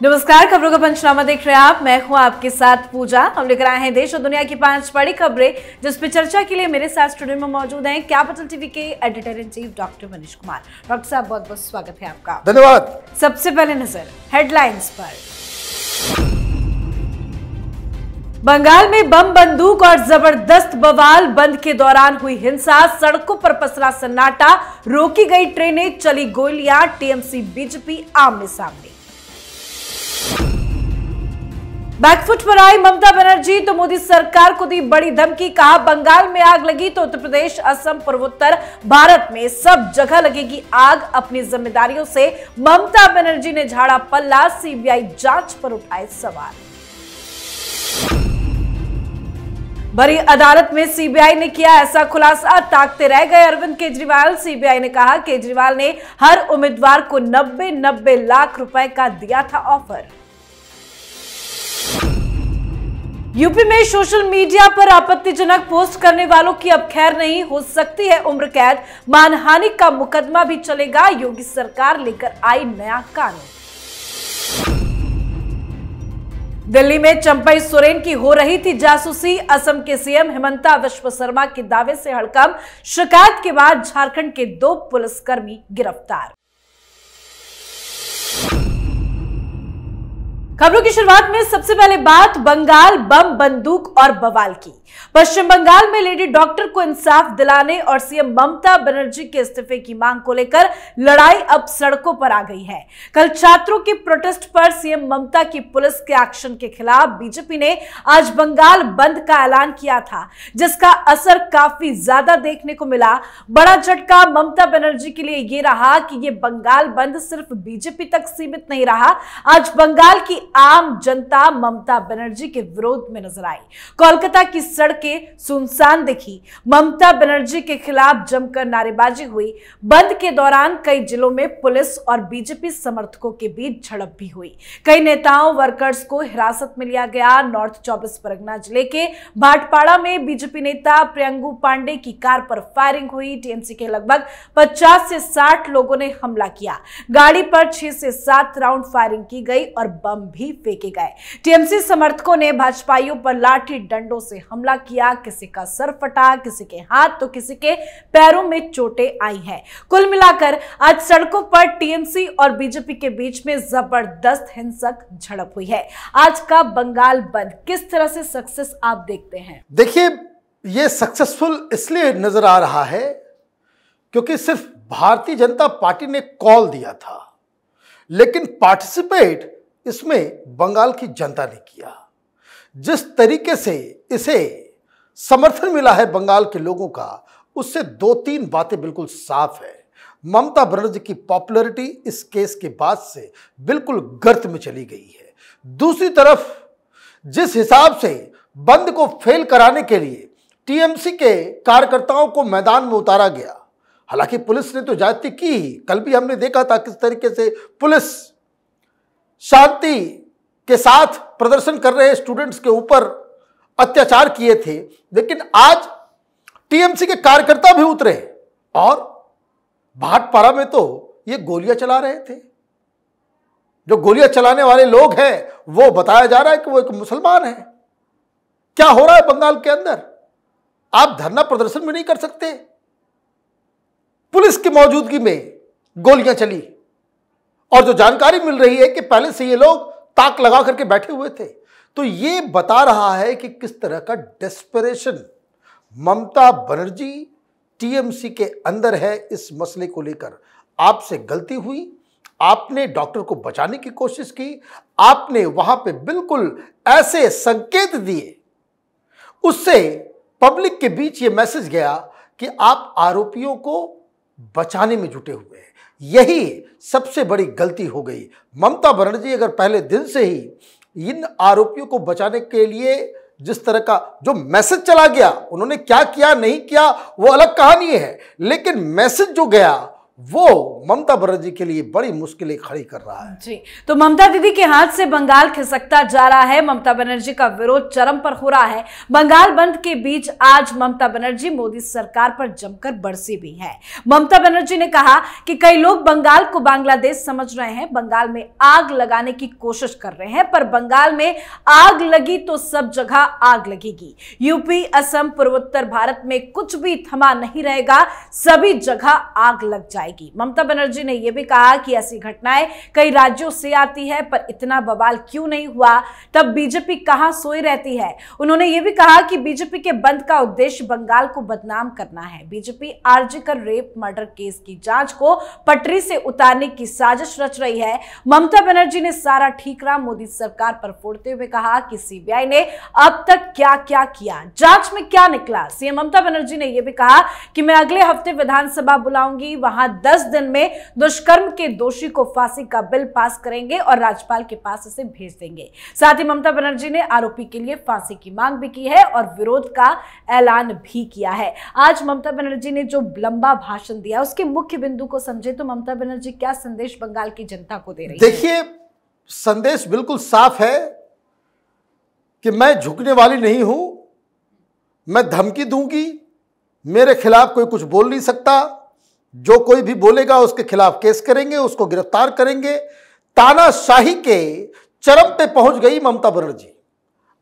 नमस्कार, खबरों का पंचनामा देख रहे हैं आप। मैं हूं आपके साथ पूजा। हम लेकर आए हैं देश और दुनिया की 5 बड़ी खबरें, जिस पे चर्चा के लिए मेरे साथ स्टूडियो में मौजूद हैं कैपिटल टीवी के editor in chief doctor Manish Kumar. Doctor साहब, बहुत बहुत स्वागत है आपका। धन्यवाद। सबसे पहले नजर हेडलाइंस पर। बंगाल में बम बंदूक और जबरदस्त बवाल, बंद के दौरान हुई हिंसा, सड़कों पर पसरा सन्नाटा, रोकी गई ट्रेनें, चली गोलियां, टीएमसी बीजेपी आमने सामने। बैकफुट पर आई ममता बनर्जी तो मोदी सरकार को दी बड़ी धमकी। कहा, बंगाल में आग लगी तो उत्तर प्रदेश, असम, पूर्वोत्तर भारत में सब जगह लगेगी आग। अपनी जिम्मेदारियों से ममता बनर्जी ने झाड़ा पल्ला, सीबीआई जांच पर उठाए सवाल। बड़ी अदालत में सीबीआई ने किया ऐसा खुलासा, ताकते रह गए अरविंद केजरीवाल। सीबीआई ने कहा, केजरीवाल ने हर उम्मीदवार को 90 लाख रुपए का दिया था ऑफर। यूपी में सोशल मीडिया पर आपत्तिजनक पोस्ट करने वालों की अब खैर नहीं, हो सकती है उम्र कैद, मानहानि का मुकदमा भी चलेगा। योगी सरकार लेकर आई नया कानून। दिल्ली में चंपई सोरेन की हो रही थी जासूसी, असम के सीएम हिमंता विश्व शर्मा के दावे से हड़कंप, शिकायत के बाद झारखंड के 2 पुलिसकर्मी गिरफ्तार। खबरों की शुरुआत में सबसे पहले बात बंगाल बम बंदूक और बवाल की। पश्चिम बंगाल में लेडी डॉक्टर को इंसाफ दिलाने और सीएम ममता बनर्जी के इस्तीफे की मांग को लेकर लड़ाई अब सड़कों पर आ गई है। कल छात्रों की प्रोटेस्ट पर सीएम ममता की पुलिस के एक्शन के खिलाफ बीजेपी ने आज बंगाल बंद का ऐलान किया था, जिसका असर काफी ज्यादा देखने को मिला। बड़ा झटका ममता बनर्जी के लिए यह रहा कि यह बंगाल बंद सिर्फ बीजेपी तक सीमित नहीं रहा। आज बंगाल की आम जनता ममता बनर्जी के विरोध में नजर आई। कोलकाता की सड़कें सुनसान दिखी। ममता बनर्जी के खिलाफ जमकर नारेबाजी हुई। बंद के दौरान कई जिलों में पुलिस और बीजेपी समर्थकों के बीच झड़प भी हुई। कई नेताओं वर्कर्स को हिरासत में लिया गया। नॉर्थ 24 परगना जिले के भाटपाड़ा में बीजेपी नेता प्रियंगू पांडे की कार पर फायरिंग हुई। टीएमसी के लगभग 50 से 60 लोगों ने हमला किया। गाड़ी पर 6 से 7 राउंड फायरिंग की गई और बम भी फेंके गए। टीएमसी समर्थकों ने भाजपाइयों पर लाठी डंडों से हमला किया। किसी का सर फटा, किसी के हाथ तो किसी के पैरों में चोटें आई हैं। कुल मिलाकर आज सड़कों पर टीएमसी और बीजेपी के बीच में जबरदस्त हिंसक झड़प हुई है। आज का बंगाल बंद किस तरह से सक्सेस आप देखते हैं? देखिए, यह सक्सेसफुल इसलिए नजर आ रहा है क्योंकि सिर्फ भारतीय जनता पार्टी ने कॉल दिया था, लेकिन पार्टिसिपेट इसमें बंगाल की जनता ने किया। जिस तरीके से इसे समर्थन मिला है बंगाल के लोगों का, उससे 2-3 बातें बिल्कुल साफ है। ममता बनर्जी की पॉपुलैरिटी इस केस के बाद से बिल्कुल गर्त में चली गई है। दूसरी तरफ जिस हिसाब से बंद को फेल कराने के लिए टीएमसी के कार्यकर्ताओं को मैदान में उतारा गया, हालांकि पुलिस ने तो ज्यादती की ही। कल भी हमने देखा था किस तरीके से पुलिस शांति के साथ प्रदर्शन कर रहे स्टूडेंट्स के ऊपर अत्याचार किए थे, लेकिन आज टीएमसी के कार्यकर्ता भी उतरे और भाटपाड़ा में तो ये गोलियां चला रहे थे। जो गोलियां चलाने वाले लोग हैं वो बताया जा रहा है कि वो एक मुसलमान है। क्या हो रहा है बंगाल के अंदर? आप धरना प्रदर्शन भी नहीं कर सकते। पुलिस की मौजूदगी में गोलियां चली और जो जानकारी मिल रही है कि पहले से ये लोग ताक लगा करके बैठे हुए थे। तो ये बता रहा है कि किस तरह का डेस्परेशन ममता बनर्जी टीएमसी के अंदर है इस मसले को लेकर। आपसे गलती हुई, आपने डॉक्टर को बचाने की कोशिश की, आपने वहां पे बिल्कुल ऐसे संकेत दिए, उससे पब्लिक के बीच ये मैसेज गया कि आप आरोपियों को बचाने में जुटे हुए हैं। यही सबसे बड़ी गलती हो गई। ममता बनर्जी अगर पहले दिन से ही इन आरोपियों को बचाने के लिए जिस तरह का जो मैसेज चला गया, उन्होंने क्या किया नहीं किया वो अलग कहानी है, लेकिन मैसेज जो गया वो ममता बनर्जी के लिए बड़ी मुश्किलें खड़ी कर रहा है। जी, तो ममता दीदी के हाथ से बंगाल खिसकता जा रहा है। ममता बनर्जी का विरोध चरम पर हो रहा है। बंगाल बंद के बीच आज ममता बनर्जी मोदी सरकार पर जमकर बरसी भी है। ममता बनर्जी ने कहा कि कई लोग बंगाल को बांग्लादेश समझ रहे हैं, बंगाल में आग लगाने की कोशिश कर रहे हैं, पर बंगाल में आग लगी तो सब जगह आग लगेगी। यूपी, असम, पूर्वोत्तर भारत में कुछ भी थमा नहीं रहेगा, सभी जगह आग लग जाएगी। ममता बनर्जी ने यह भी कहा कि ऐसी घटनाएं कई राज्यों से आती है, पर इतना बवाल क्यों नहीं हुआ, तब बीजेपी कहां सोई रहती है। उन्होंने यह भी कहा कि बीजेपी के बंद का उद्देश्य बंगाल को बदनाम करना है। बीजेपी आरजी कर रेप मर्डर केस की जांच को पटरी से उतारने की साजिश रच रही है। ममता बनर्जी ने सारा ठीकरा मोदी सरकार पर फोड़ते हुए कहा कि सीबीआई ने अब तक क्या क्या किया, जांच में क्या निकला। सीएम ममता बनर्जी ने यह भी कहा कि मैं अगले हफ्ते विधानसभा बुलाऊंगी, वहां 10 दिन में दुष्कर्म के दोषी को फांसी का बिल पास करेंगे और राज्यपाल के पास इसे भेज देंगे। साथ ही ममता बनर्जी ने आरोपी के लिए फांसी की मांग भी की है और विरोध का ऐलान भी किया है। आज ममता बनर्जी ने जो लंबा भाषण दिया उसके मुख्य बिंदु को समझे तो ममता बनर्जी क्या संदेश बंगाल की जनता को दे रही है? देखिए, संदेश बिल्कुल साफ है कि मैं झुकने वाली नहीं हूं, मैं धमकी दूंगी, मेरे खिलाफ कोई कुछ बोल नहीं सकता। जो कोई भी बोलेगा उसके खिलाफ केस करेंगे, उसको गिरफ्तार करेंगे। तानाशाही के चरम पे पहुंच गई ममता बनर्जी।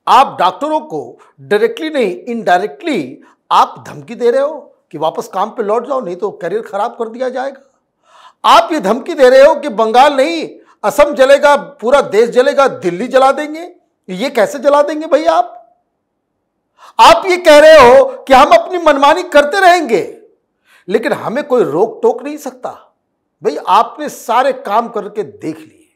आप डॉक्टरों को डायरेक्टली नहीं, इनडायरेक्टली आप धमकी दे रहे हो कि वापस काम पे लौट जाओ, नहीं तो करियर खराब कर दिया जाएगा। आप ये धमकी दे रहे हो कि बंगाल नहीं, असम जलेगा, पूरा देश जलेगा, दिल्ली जला देंगे। ये कैसे जला देंगे भाई? आप ये कह रहे हो कि हम अपनी मनमानी करते रहेंगे, लेकिन हमें कोई रोक टोक नहीं सकता। भाई, आपने सारे काम करके देख लिए,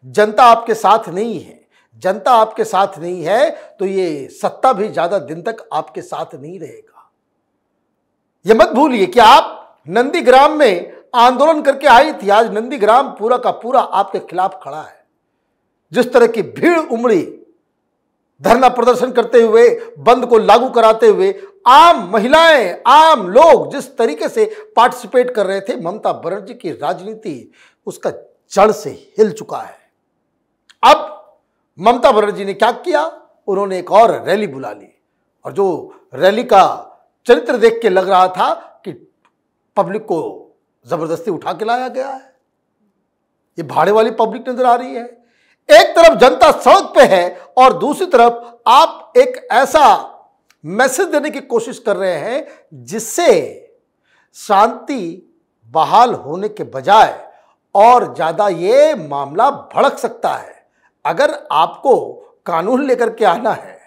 जनता आपके साथ नहीं है। जनता आपके साथ नहीं है तो ये सत्ता भी ज्यादा दिन तक आपके साथ नहीं रहेगा। ये मत भूलिए कि आप नंदीग्राम में आंदोलन करके आई थी, आज नंदीग्राम पूरा का पूरा आपके खिलाफ खड़ा है। जिस तरह की भीड़ उमड़ी धरना प्रदर्शन करते हुए, बंद को लागू कराते हुए, आम महिलाएं, आम लोग जिस तरीके से पार्टिसिपेट कर रहे थे, ममता बनर्जी की राजनीति उसका जड़ से हिल चुका है। अब ममता बनर्जी ने क्या किया? उन्होंने एक और रैली बुला ली, और जो रैली का चरित्र देख के लग रहा था कि पब्लिक को जबरदस्ती उठा के लाया गया है। ये भाड़े वाली पब्लिक नजर आ रही है। एक तरफ जनता सड़क पे है और दूसरी तरफ आप एक ऐसा मैसेज देने की कोशिश कर रहे हैं जिससे शांति बहाल होने के बजाय और ज्यादा ये मामला भड़क सकता है। अगर आपको कानून लेकर के आना है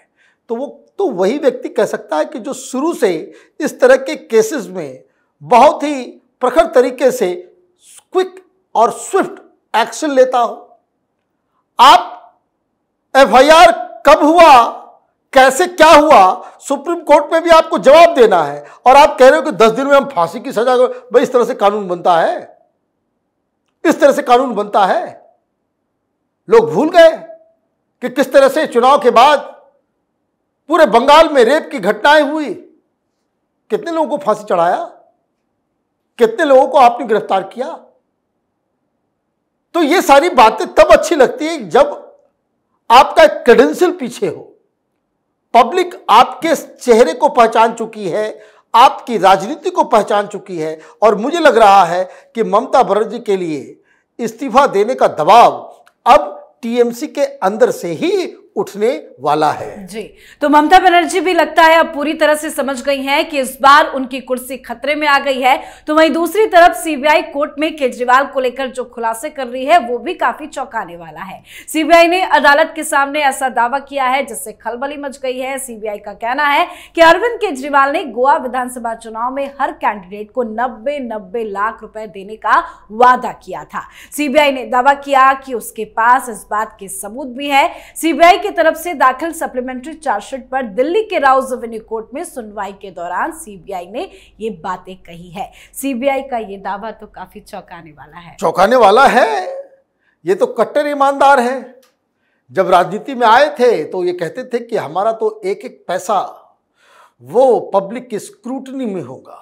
तो वही व्यक्ति कह सकता है कि जो शुरू से इस तरह के केसेस में बहुत ही प्रखर तरीके से क्विक और स्विफ्ट एक्शन लेता हो। आप एफआईआर कब हुआ, कैसे क्या हुआ, सुप्रीम कोर्ट में भी आपको जवाब देना है, और आप कह रहे हो कि 10 दिन में हम फांसी की सजा। भाई, इस तरह से कानून बनता है? इस तरह से कानून बनता है? लोग भूल गए कि किस तरह से चुनाव के बाद पूरे बंगाल में रेप की घटनाएं हुई। कितने लोगों को फांसी चढ़ाया, कितने लोगों को आपने गिरफ्तार किया। तो ये सारी बातें तब अच्छी लगती है जब आपका एक क्रेडेंशियल पीछे हो, पब्लिक आपके चेहरे को पहचान चुकी है, आपकी राजनीति को पहचान चुकी है। और मुझे लग रहा है कि ममता बनर्जी के लिए इस्तीफा देने का दबाव अब टीएमसी के अंदर से ही उठने वाला है। जी, तो ममता बनर्जी भी लगता है अब पूरी तरह से समझ गई हैं कि इस बार उनकी कुर्सी खतरे में आ गई है। तो वहीं दूसरी तरफ सीबीआई कोर्ट में केजरीवाल को लेकर जो खुलासे कर रही है वो भी काफी चौंकाने वाला है। सीबीआई ने अदालत के सामने ऐसा दावा किया है जिससे खलबली मच गई है। सीबीआई का कहना है कि अरविंद केजरीवाल ने गोवा विधानसभा चुनाव में हर कैंडिडेट को 90 लाख रुपए देने का वादा किया था। सीबीआई ने दावा किया कि उसके पास इस बात के सबूत भी है। सीबीआई की तरफ से दाखिल सप्लीमेंट्री चार्जशीट पर दिल्ली के राउज एवेन्यू कोर्ट में सुनवाई के दौरान सीबीआई ने ये बातें कही है। सीबीआई का ये दावा तो काफी चौंकाने वाला है। चौंकाने वाला है। ये तो कट्टर ईमानदार है। जब राजनीति में आए थे तो ये कहते थे कि हमारा तो एक एक पैसा वो पब्लिक की स्क्रूटनी में होगा।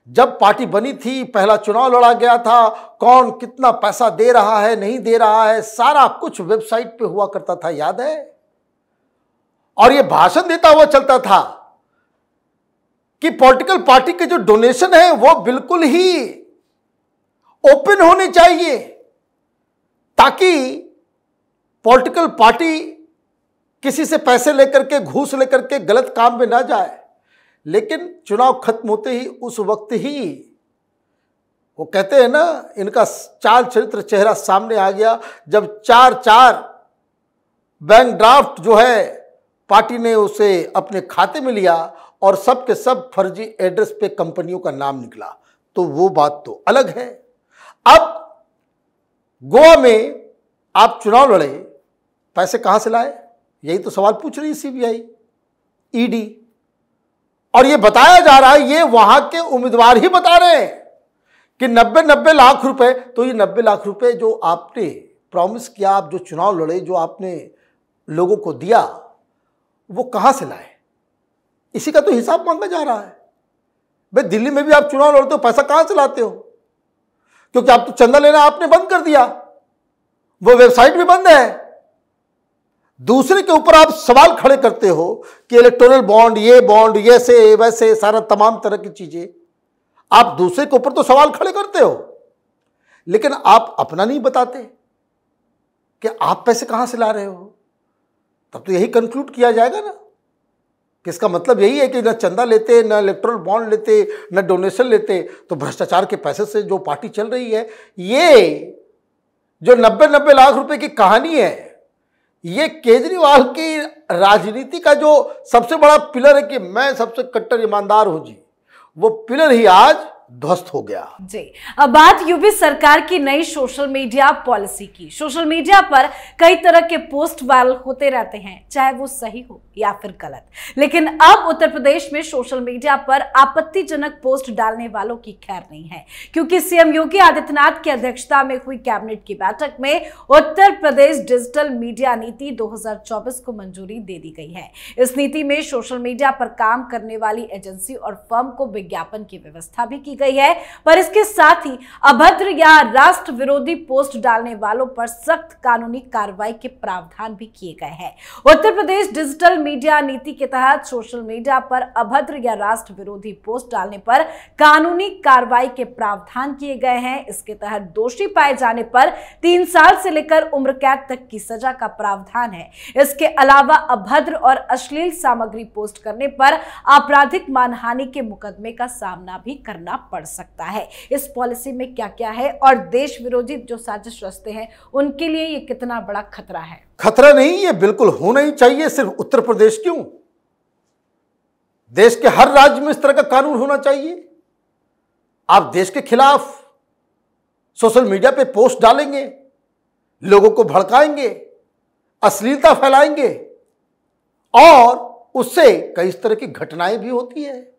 जब पार्टी बनी थी, पहला चुनाव लड़ा गया था, कौन कितना पैसा दे रहा है, नहीं दे रहा है, सारा कुछ वेबसाइट पे हुआ करता था, याद है? और ये भाषण देता हुआ चलता था कि पॉलिटिकल पार्टी के जो डोनेशन है वो बिल्कुल ही ओपन होने चाहिए, ताकि पॉलिटिकल पार्टी किसी से पैसे लेकर के, घूस लेकर के गलत काम में ना जाए। लेकिन चुनाव खत्म होते ही उस वक्त ही वो कहते हैं ना, इनका चाल चरित्र चेहरा सामने आ गया, जब 4 बैंक ड्राफ्ट जो है पार्टी ने उसे अपने खाते में लिया और सब के सब फर्जी एड्रेस पे कंपनियों का नाम निकला, तो वो बात तो अलग है। अब गोवा में आप चुनाव लड़े, पैसे कहां से लाए, यही तो सवाल पूछ रही है सीबीआई, ईडी। और ये बताया जा रहा है, ये वहां के उम्मीदवार ही बता रहे हैं कि 90 लाख रुपए, तो ये 90 लाख रुपए जो आपने प्रॉमिस किया, आप जो चुनाव लड़े, जो आपने लोगों को दिया, वो कहां से लाए, इसी का तो हिसाब मांगा जा रहा है। भाई दिल्ली में भी आप चुनाव लड़ते हो, पैसा कहां से लाते हो? क्योंकि आप तो चंदा लेना आपने बंद कर दिया, वो वेबसाइट भी बंद है। दूसरे के ऊपर आप सवाल खड़े करते हो कि इलेक्टोरल बॉन्ड, ये से वैसे सारा तमाम तरह की चीजें, आप दूसरे के ऊपर तो सवाल खड़े करते हो, लेकिन आप अपना नहीं बताते कि आप पैसे कहां से ला रहे हो। तब तो यही कंक्लूड किया जाएगा ना कि इसका मतलब यही है कि न चंदा लेते, न इलेक्टोरल बॉन्ड लेते, न डोनेशन लेते, तो भ्रष्टाचार के पैसे से जो पार्टी चल रही है, ये जो 90 लाख रुपए की कहानी है, ये केजरीवाल की राजनीति का जो सबसे बड़ा पिलर है कि मैं सबसे कट्टर ईमानदार हूं जी, वो पिलर ही आज ध्वस्त हो गया जी। अब बात यूपी सरकार की नई सोशल मीडिया पॉलिसी की। सोशल मीडिया पर कई तरह के पोस्ट वायरल होते रहते हैं, चाहे वो सही हो या फिर गलत, लेकिन अब उत्तर प्रदेश में सोशल मीडिया पर आपत्तिजनक पोस्ट डालने वालों की खैर नहीं है, क्योंकि सीएम योगी आदित्यनाथ की अध्यक्षता में हुई कैबिनेट की बैठक में उत्तर प्रदेश डिजिटल मीडिया नीति 2024 को मंजूरी दे दी गई है। इस नीति में सोशल मीडिया पर काम करने वाली एजेंसी और फर्म को विज्ञापन की व्यवस्था भी की गई है, पर इसके साथ ही अभद्र या राष्ट्र विरोधी पोस्ट डालने वालों पर सख्त कानूनी कार्रवाई के प्रावधान भी किए गए हैं। उत्तर प्रदेश डिजिटल मीडिया नीति के तहत सोशल मीडिया पर अभद्र या राष्ट्र विरोधी पोस्ट डालने पर कानूनी कार्रवाई के प्रावधान किए गए हैं। इसके तहत दोषी पाए जाने पर 3 साल से लेकर उम्र कैद तक की सजा का प्रावधान है। इसके अलावा अभद्र और अश्लील सामग्री पोस्ट करने पर आपराधिक मानहानि के मुकदमे का सामना भी करना पड़ सकता है। इस पॉलिसी में क्या क्या है और देश विरोधी जो साजिश रचते हैं उनके लिए ये कितना बड़ा खतरा है? खतरा नहीं, ये बिल्कुल होना ही चाहिए। सिर्फ उत्तर प्रदेश क्यों, देश के हर राज्य में इस तरह का कानून होना चाहिए। आप देश के खिलाफ सोशल मीडिया पे पोस्ट डालेंगे, लोगों को भड़काएंगे, अश्लीलता फैलाएंगे और उससे कई तरह की घटनाएं भी होती है।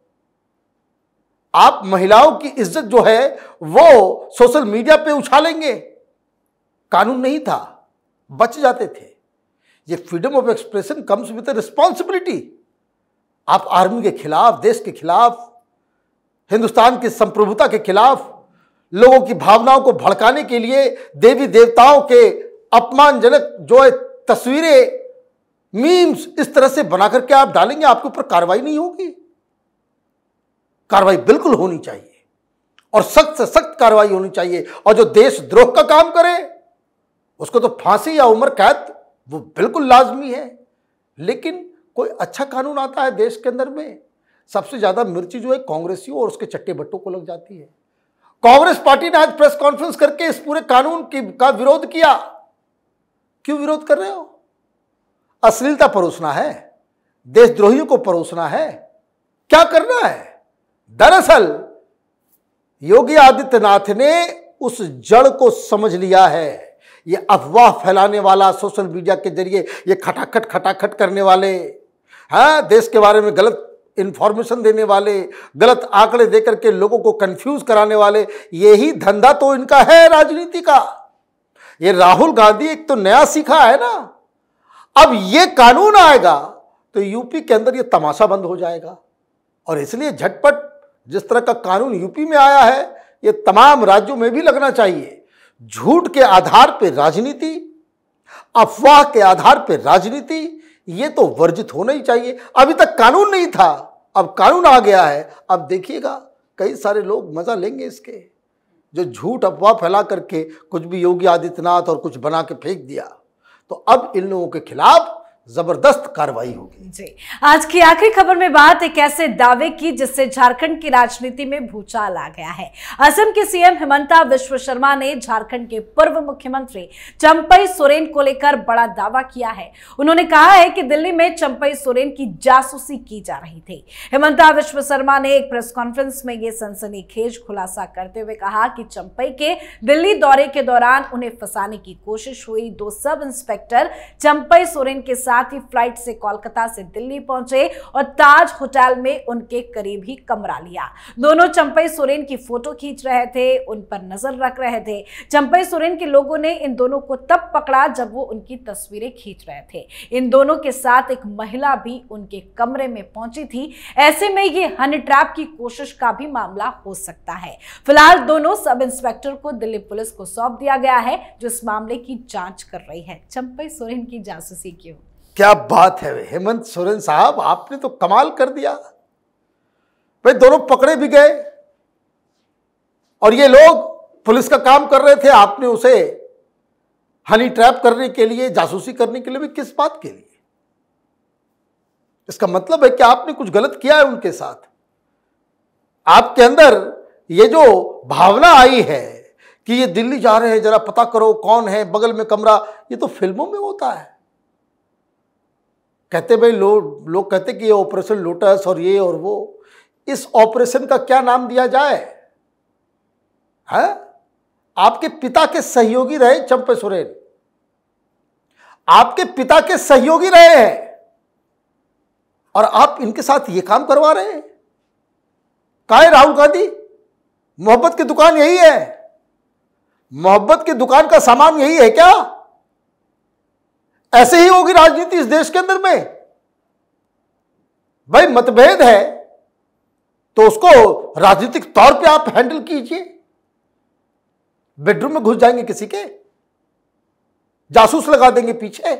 आप महिलाओं की इज्जत जो है वो सोशल मीडिया पे उछालेंगे। कानून नहीं था, बच जाते थे। ये freedom of expression comes with responsibility. आप आर्मी के खिलाफ, देश के खिलाफ, हिंदुस्तान की संप्रभुता के खिलाफ, लोगों की भावनाओं को भड़काने के लिए देवी देवताओं के अपमानजनक जो है तस्वीरें, मीम्स इस तरह से बना करके आप डालेंगे, आपके ऊपर कार्रवाई नहीं होगी? कार्रवाई बिल्कुल होनी चाहिए और सख्त से सख्त कार्रवाई होनी चाहिए। और जो देशद्रोह का काम करे उसको तो फांसी या उम्र कैद वो बिल्कुल लाजमी है। लेकिन कोई अच्छा कानून आता है देश के अंदर में, सबसे ज्यादा मिर्ची जो है कांग्रेसियों और उसके चट्टे बट्टों को लग जाती है। कांग्रेस पार्टी ने आज प्रेस कॉन्फ्रेंस करके इस पूरे कानून का विरोध किया। क्यों विरोध कर रहे हो? अश्लीलता परोसना है, देशद्रोहियों को परोसना है, क्या करना है? दरअसल योगी आदित्यनाथ ने उस जड़ को समझ लिया है। ये अफवाह फैलाने वाला, सोशल मीडिया के जरिए ये खटाखट करने वाले, हाँ, देश के बारे में गलत इंफॉर्मेशन देने वाले, गलत आंकड़े देकर के लोगों को कंफ्यूज कराने वाले, यही धंधा तो इनका है राजनीति का। ये राहुल गांधी एक तो नया सीखा है ना, अब ये कानून आएगा तो यूपी के अंदर ये तमाशा बंद हो जाएगा। और इसलिए झटपट जिस तरह का कानून यूपी में आया है ये तमाम राज्यों में भी लगना चाहिए। झूठ के आधार पर राजनीति, अफवाह के आधार पर राजनीति, ये तो वर्जित होना ही चाहिए। अभी तक कानून नहीं था, अब कानून आ गया है। अब देखिएगा कई सारे लोग मजा लेंगे इसके, जो झूठ अफवाह फैला करके कुछ भी योगी आदित्यनाथ और कुछ बना के फेंक दिया। तो अब इन लोगों के खिलाफ जबरदस्त कार्रवाई होगी। जी, आज की आखिरी खबर में बात एक ऐसे दावे की जिससे झारखंड की राजनीति में भूचाल आ गया है। असम के सीएम हिमंता बिस्वा शर्मा ने झारखंड के पूर्व मुख्यमंत्री चंपई सोरेन को लेकर बड़ा दावा किया है। उन्होंने कहा है कि दिल्ली में चंपई सोरेन की जासूसी की जा रही थी। हिमंता बिस्वा शर्मा ने एक प्रेस कॉन्फ्रेंस में यह सनसनीखेज खुलासा करते हुए कहा कि चंपई के दिल्ली दौरे के दौरान उन्हें फंसाने की कोशिश हुई। 2 सब इंस्पेक्टर चंपई सोरेन के साथ ही फ्लाइट से कोलकाता से दिल्ली पहुंचे और ताज होटल में उनके करीब ही कमरा लिया। दोनों चंपई सोरेन की फोटो खींच रहे थे, उन पर नजर रख रहे थे। चंपई सोरेन के लोगों ने इन दोनों को तब पकड़ा जब वो उनकी तस्वीरें खींच रहे थे। इन दोनों के साथ एक महिला भी उनके कमरे में पहुंची थी। ऐसे में ये हनी ट्रैप की कोशिश का भी मामला हो सकता है। फिलहाल दोनों सब इंस्पेक्टर को दिल्ली पुलिस को सौंप दिया गया है, जो इस मामले की जांच कर रही है। चंपई सोरेन की जासूसी क्यों? क्या बात है हेमंत सोरेन साहब, आपने तो कमाल कर दिया भाई। दोनों पकड़े भी गए और ये लोग पुलिस का काम कर रहे थे। आपने उसे हनी ट्रैप करने के लिए, जासूसी करने के लिए भी, किस बात के लिए? इसका मतलब है कि आपने कुछ गलत किया है उनके साथ। आपके अंदर ये जो भावना आई है कि ये दिल्ली जा रहे हैं, जरा पता करो कौन है, बगल में कमरा, ये तो फिल्मों में होता है। कहते भाई लोग कहते कि ये ऑपरेशन लोटस और ये और वो। इस ऑपरेशन का क्या नाम दिया जाए? है आपके पिता के सहयोगी रहे चंपई सोरेन, आपके पिता के सहयोगी रहे हैं और आप इनके साथ ये काम करवा रहे हैं। कहाँ है राहुल गांधी? मोहब्बत की दुकान यही है? मोहब्बत की दुकान का सामान यही है क्या? ऐसे ही होगी राजनीति इस देश के अंदर में? भाई मतभेद है तो उसको राजनीतिक तौर पे आप हैंडल कीजिए। बेडरूम में घुस जाएंगे किसी के, जासूस लगा देंगे पीछे।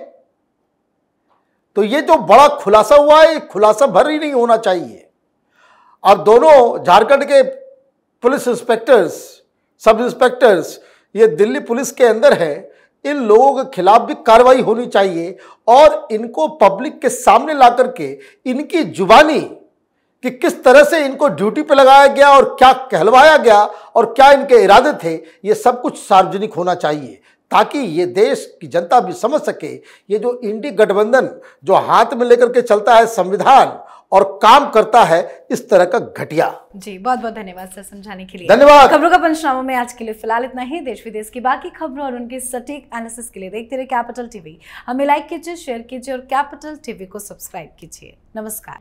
तो ये जो बड़ा खुलासा हुआ है, खुलासा भर ही नहीं होना चाहिए। अब दोनों झारखंड के पुलिस इंस्पेक्टर्स, सब इंस्पेक्टर्स, ये दिल्ली पुलिस के अंदर है। इन लोगों के खिलाफ भी कार्रवाई होनी चाहिए और इनको पब्लिक के सामने ला करके इनकी जुबानी कि किस तरह से इनको ड्यूटी पे लगाया गया और क्या कहलवाया गया और क्या इनके इरादे थे, ये सब कुछ सार्वजनिक होना चाहिए, ताकि ये देश की जनता भी समझ सके ये जो इंडी गठबंधन जो हाथ में लेकर के चलता है संविधान और काम करता है इस तरह का घटिया। जी, बहुत बहुत धन्यवाद सर समझाने के लिए। धन्यवाद। खबरों का पंचनामा में आज के लिए फिलहाल इतना ही। देश विदेश की बाकी खबरों और उनके सटीक एनालिसिस के लिए देखते रहिए कैपिटल टीवी। हमें लाइक कीजिए, शेयर कीजिए और कैपिटल टीवी को सब्सक्राइब कीजिए। नमस्कार।